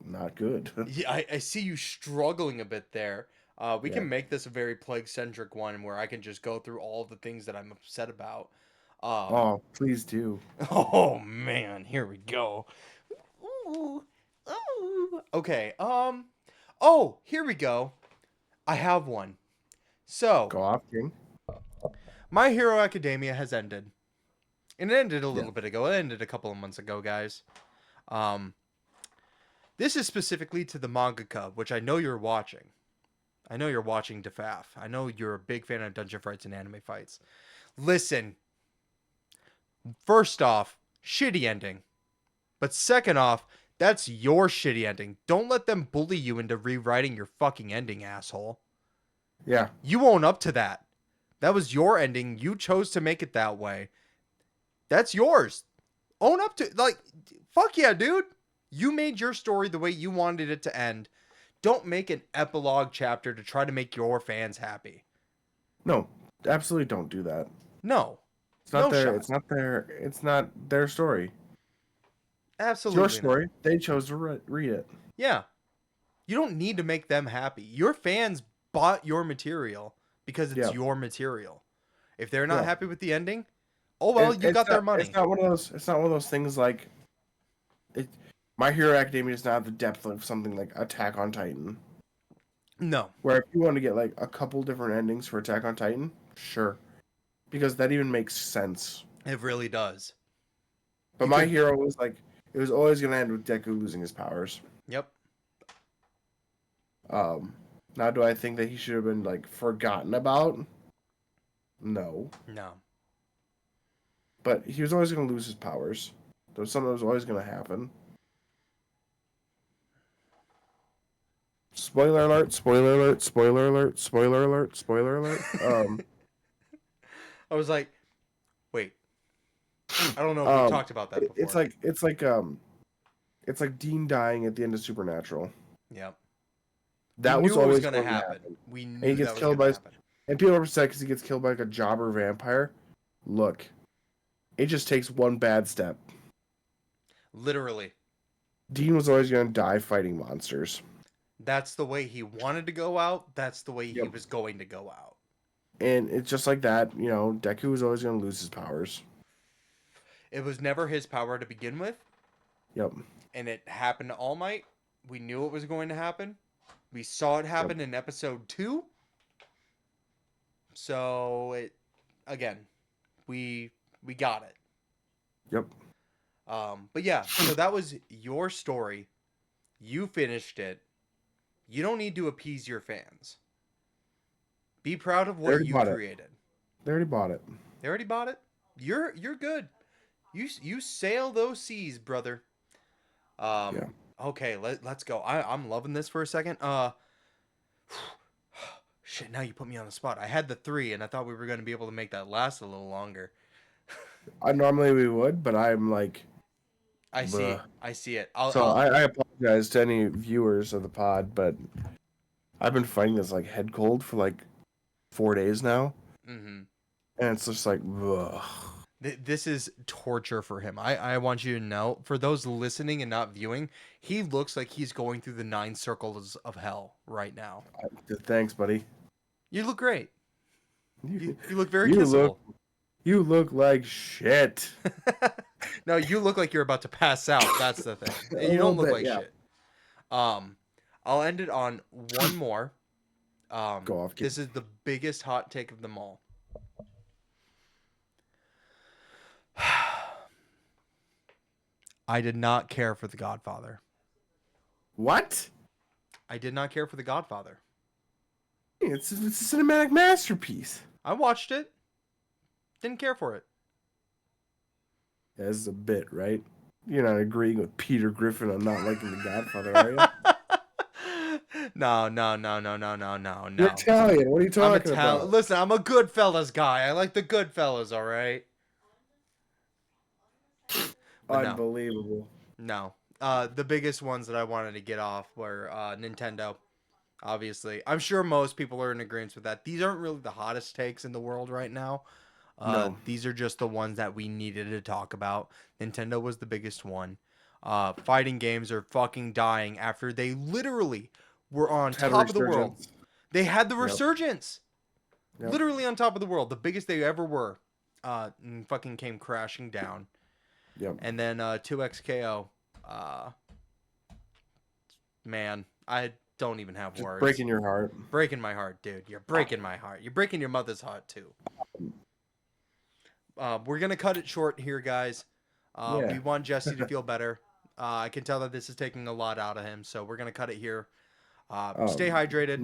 not good. Yeah, I see you struggling a bit there. We Yeah. can make this a very plague centric one where I can just go through all the things that I'm upset about. Um, Oh, please do. oh man, here we go. Ooh, ooh. Okay. Oh, here we go. I have one. So, Go off, King. My Hero Academia has ended. And it ended a Yeah. little bit ago. It ended a couple of months ago, guys. Um, this is specifically to the mangaka, which I know you're watching. I know you're watching DeFaf. I know you're a big fan of dungeon fights and anime fights. Listen, first off, shitty ending. But second off, that's your shitty ending. Don't let them bully you into rewriting your fucking ending, asshole. Yeah. You own up to that. That was your ending. You chose to make it that way. That's yours. Own up to, like, fuck yeah, dude. You made your story the way you wanted it to end. Don't make an epilogue chapter to try to make your fans happy. No, absolutely don't do that. No. It's not No their shot. it's not their story. It's your Absolutely not. story. They chose to read it. Yeah. You don't need to make them happy. Your fans bought your material because it's Yeah. your material. If they're not Yeah. happy with the ending, oh well, you got their money. It's not one of those. It's not one of those things like. It, My Hero Academia does not have the depth of something like Attack on Titan. No. Where if you want to get like a couple different endings for Attack on Titan, sure, because that even makes sense. It really does. But You My could. Hero was like it was always gonna end with Deku losing his powers. Yep. Now do I think that he should have been like forgotten about? No, No. but he was always gonna lose his powers. There was something that was always gonna happen. Spoiler alert! Spoiler alert! Spoiler alert! Spoiler alert! Spoiler alert! I was like, wait. I don't know if we Um, talked about that before. it's like Dean dying at the end of Supernatural. Yep. That We was knew it was always going to going to happen. We And knew he that gets was killed going to by, happen. and people are upset because he gets killed by like a jobber vampire. Look, it just takes one bad step. Literally. Dean was always going to die fighting monsters. That's the way he wanted to go out. That's the way he Yep. was going to go out. And it's just like that, you know, Deku was always going to lose his powers. It was never his power to begin with. Yep. And it happened to All Might. We knew it was going to happen. We saw it happen in episode 2. So it again, we got it. Yep. But yeah, so that was your story. You finished it. You don't need to appease your fans. Be proud of what you created. They already bought it. They already bought it. You're good. You sail those seas, brother. Yeah. Okay, let's go. I'm loving this for a second. shit, now you put me on the spot. I had the 3, and I thought we were going to be able to make that last a little longer. I normally we would, but I'm like, I see. bleh. I see it. So I apologize to any viewers of the pod, but I've been fighting this like head cold for like 4 days now, Mm-hmm. and it's just like, ugh. This is torture for him. I want you to know, for those listening and not viewing, he looks like he's going through the 9 circles of hell right now. Thanks, buddy. You look great. You, You look very you kissable. you look like shit. No, you look like you're about to pass out. That's the thing. A You don't little look bit, like yeah. shit. I'll end it on one more. Go off, kid. This is the biggest hot take of them all. I did not care for The Godfather. What? I did not care for The Godfather. It's a cinematic masterpiece. I watched it. Didn't care for it. Yeah, this is a bit, right? You're not agreeing with Peter Griffin on not liking The Godfather, are you? No. You're Italian. What are you talking about? Listen, I'm a Goodfellas guy. I like the Goodfellas, all right? But Unbelievable. No. The biggest ones that I wanted to get off were Nintendo, obviously. I'm sure most people are in agreement with that. These aren't really the hottest takes in the world right now. No. These are just the ones that we needed to talk about. Nintendo was the biggest one. Fighting games are fucking dying after they literally were on top of the world. They had the resurgence. Yep. Literally on top of the world. The biggest they ever were. And fucking came crashing down. Yep. And then 2XKO. Man, I don't even have Just words. breaking your heart. Breaking my heart, dude. You're breaking my heart. You're breaking your mother's heart, too. We're going to cut it short here, guys. We want Jesse to feel better. I can tell that this is taking a lot out of him, so we're going to cut it here. Stay hydrated.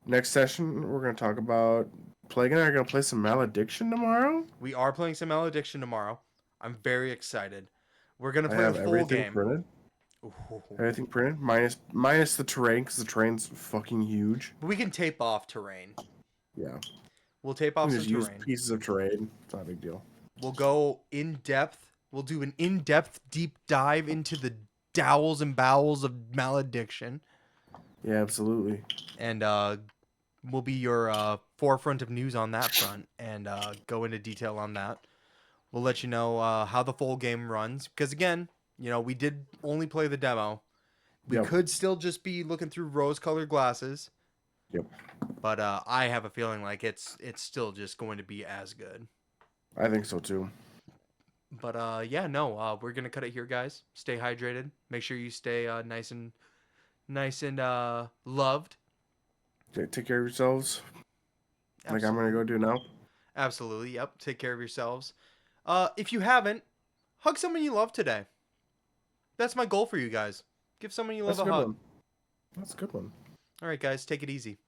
Next session, we're going to talk about... Plague and I are going to play some Malediction tomorrow? We are playing some Malediction tomorrow. I'm very excited. We're going to play I a have full everything game. Printed. Everything printed, minus the terrain, because the terrain's fucking huge. We can tape off terrain. Yeah. We'll tape off some just use terrain. pieces of terrain. It's not a big deal. We'll go in depth. We'll do an in-depth deep dive into the dowels and bowels of Malediction. Yeah, absolutely. And we'll be your forefront of news on that front and go into detail on that. We'll let you know how the full game runs. Because again, you know, we did only play the demo. We could still just be looking through rose-colored glasses. Yep. But I have a feeling like it's still just going to be as good. I think so too. But yeah, no, we're gonna cut it here, guys. Stay hydrated. Make sure you stay nice and loved. Take care of yourselves. Absolutely. Like I'm gonna go do now. Absolutely. Yep. Take care of yourselves. If you haven't, hug someone you love today. That's my goal for you guys. Give someone you love a hug. That's a good one. All right, guys. Take it easy.